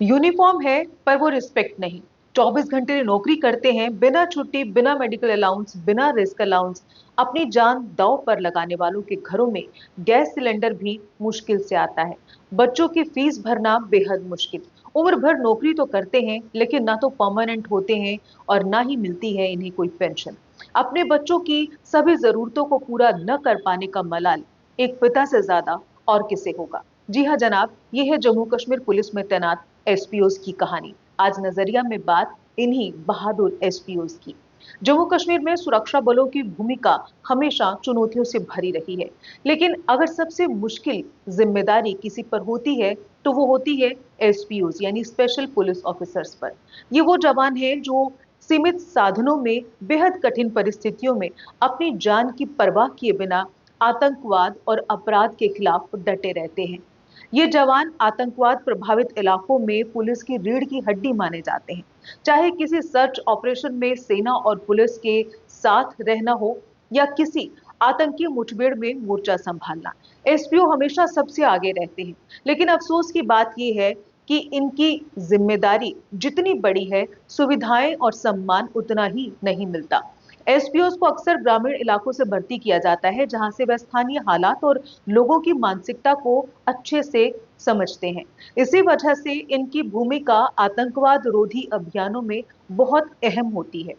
Uniform है पर वो रिस्पेक्ट नहीं। 24 घंटे नौकरी करते हैं, बिना छुट्टी, बिना मेडिकल अलाउंस, बिना रिस्क अलाउंस। अपनी जान दांव पर लगाने वालों के घरों में गैस सिलेंडर भी मुश्किल से आता है। बच्चों की फीस भरना बेहद मुश्किल। उम्र भर नौकरी तो करते हैं लेकिन ना तो परमानेंट होते हैं और ना ही मिलती है इन्हें कोई पेंशन। अपने बच्चों की सभी जरूरतों को पूरा न कर पाने का मलाल एक पिता से ज्यादा और किसे होगा। जी हाँ जनाब, ये है जम्मू कश्मीर पुलिस में तैनात एसपीओज की कहानी। आज नजरिया में बात इन्हीं बहादुर एसपीओज की। जम्मू कश्मीर में सुरक्षा बलों की भूमिका हमेशा चुनौतियों से भरी रही है, लेकिन अगर सबसे मुश्किल जिम्मेदारी किसी पर होती है तो वो होती है एसपीओज यानी स्पेशल पुलिस ऑफिसर्स पर। ये वो जवान हैं जो सीमित साधनों में बेहद कठिन परिस्थितियों में अपनी जान की परवाह किए बिना आतंकवाद और अपराध के खिलाफ डटे रहते हैं। ये जवान आतंकवाद प्रभावित इलाकों में पुलिस की रीढ़ की हड्डी माने जाते हैं। चाहे किसी सर्च ऑपरेशन में सेना और पुलिस के साथ रहना हो या किसी आतंकी मुठभेड़ में मोर्चा संभालना, एसपीओ हमेशा सबसे आगे रहते हैं। लेकिन अफसोस की बात यह है कि इनकी जिम्मेदारी जितनी बड़ी है, सुविधाएं और सम्मान उतना ही नहीं मिलता। एसपीओस को अक्सर ग्रामीण इलाकों से भर्ती किया जाता है, जहां से वह स्थानीय हालात और लोगों की मानसिकता को अच्छे से समझते हैं। इसी वजह से इनकी भूमिका आतंकवाद रोधी अभियानों में बहुत अहम होती है।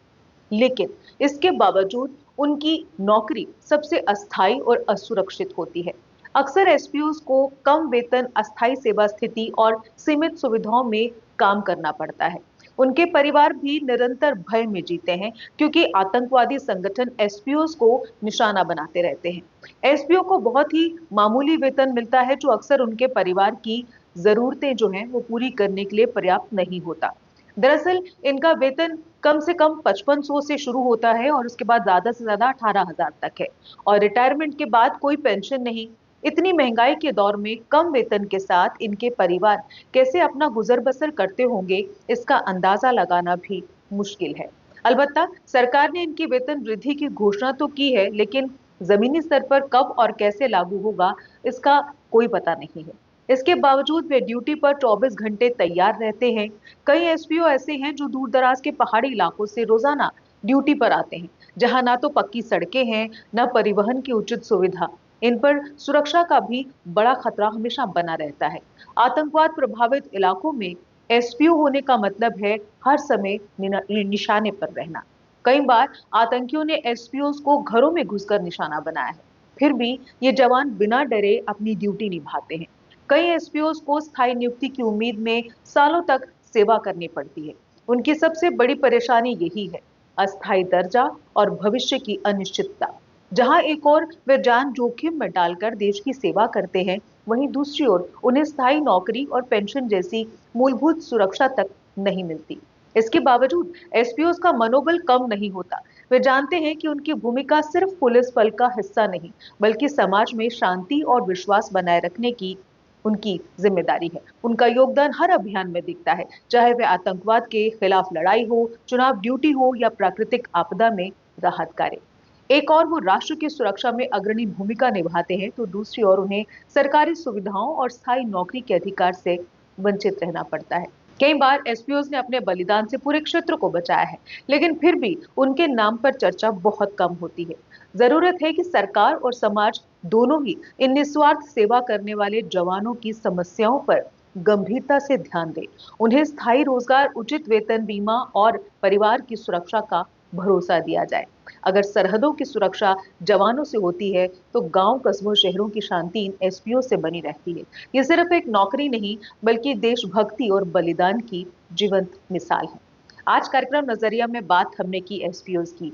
लेकिन इसके बावजूद उनकी नौकरी सबसे अस्थायी और असुरक्षित होती है। अक्सर एसपीओस को कम वेतन, अस्थायी सेवा स्थिति और सीमित सुविधाओं में काम करना पड़ता है। उनके परिवार भी निरंतर भय में जीते हैं, क्योंकि आतंकवादी संगठन एसपीओस को निशाना बनाते रहते हैं। एसपीओ को बहुत ही मामूली वेतन मिलता है, जो अक्सर उनके परिवार की जरूरतें जो हैं वो पूरी करने के लिए पर्याप्त नहीं होता। दरअसल इनका वेतन कम से कम 5500 से शुरू होता है और उसके बाद ज्यादा से ज्यादा 18,000 तक है। और रिटायरमेंट के बाद कोई पेंशन नहीं। इतनी महंगाई के दौर में कम वेतन के साथ इनके परिवार कैसे अपना गुजर बसर करते होंगे, इसका अंदाजा लगाना भी मुश्किल है। अलबत्ता सरकार ने इनकी वेतन वृद्धि की घोषणा तो की है, लेकिन जमीनी स्तर पर कब और कैसे लागू होगा, इसका कोई पता नहीं है। इसके बावजूद वे ड्यूटी पर 24 घंटे तैयार रहते हैं। कई एसपीओ ऐसे हैं जो दूर दराज के पहाड़ी इलाकों से रोजाना ड्यूटी पर आते हैं, जहां ना तो पक्की सड़कें हैं, न परिवहन की उचित सुविधा। इन पर सुरक्षा का भी बड़ा खतरा हमेशा बना रहता है। आतंकवाद प्रभावित इलाकों में एसपीओ होने का मतलब है हर समय निशाने पर रहना। कई बार आतंकियों ने एसपीओ को घरों में घुसकर निशाना बनाया है, फिर भी ये जवान बिना डरे अपनी ड्यूटी निभाते हैं। कई एसपीओ को स्थायी नियुक्ति की उम्मीद में सालों तक सेवा करनी पड़ती है। उनकी सबसे बड़ी परेशानी यही है, अस्थायी दर्जा और भविष्य की अनिश्चितता। जहां एक ओर वे जान जोखिम में डालकर देश की सेवा करते हैं, वहीं दूसरी ओर उन्हें स्थायी नौकरी और पेंशन जैसी मूलभूत सुरक्षा तक नहीं मिलती। इसके बावजूद एसपीओ का मनोबल कम नहीं होता। वे जानते हैं कि उनकी भूमिका सिर्फ पुलिस बल का हिस्सा नहीं, बल्कि समाज में शांति और विश्वास बनाए रखने की उनकी जिम्मेदारी है। उनका योगदान हर अभियान में दिखता है, चाहे वह आतंकवाद के खिलाफ लड़ाई हो, चुनाव ड्यूटी हो या प्राकृतिक आपदा में राहत कार्य। एक और वो राष्ट्र की सुरक्षा में अग्रणी भूमिका निभाते हैं, तो दूसरी ओर उन्हें सरकारी सुविधाओं और स्थायी नौकरी के अधिकार से वंचित रहना पड़ता है। कई बार एसपीओज ने अपने बलिदान से पूरे क्षेत्र को बचाया है, लेकिन फिर भी उनके नाम पर चर्चा बहुत कम होती है। जरूरत है कि सरकार और समाज दोनों ही इन निस्वार्थ सेवा करने वाले जवानों की समस्याओं पर गंभीरता से ध्यान दें। उन्हें स्थायी रोजगार, उचित वेतन, बीमा और परिवार की सुरक्षा का भरोसा दिया जाए। अगर सरहदों की सुरक्षा जवानों से होती है, तो गांव, कस्बों, शहरों की शांति इन एसपीओ से बनी रहती है। ये सिर्फ एक नौकरी नहीं, बल्कि देशभक्ति और बलिदान की जीवंत मिसाल है। आज कार्यक्रम नजरिया में बात हमने की एसपीओ की।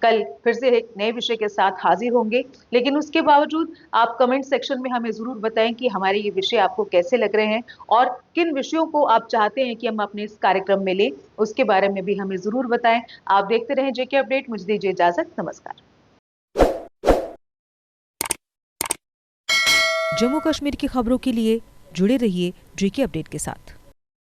कल फिर से एक नए विषय के साथ हाजिर होंगे, लेकिन उसके बावजूद आप कमेंट सेक्शन में हमें जरूर बताएं कि हमारे ये विषय आपको कैसे लग रहे हैं और किन विषयों को आप चाहते हैं कि हम अपने इस कार्यक्रम में लें, उसके बारे में भी हमें जरूर बताएं। आप देखते रहें जेके अपडेट। मुझे दीजिए इजाजत। नमस्कार। जम्मू कश्मीर की खबरों के लिए जुड़े रहिए जेके अपडेट के साथ।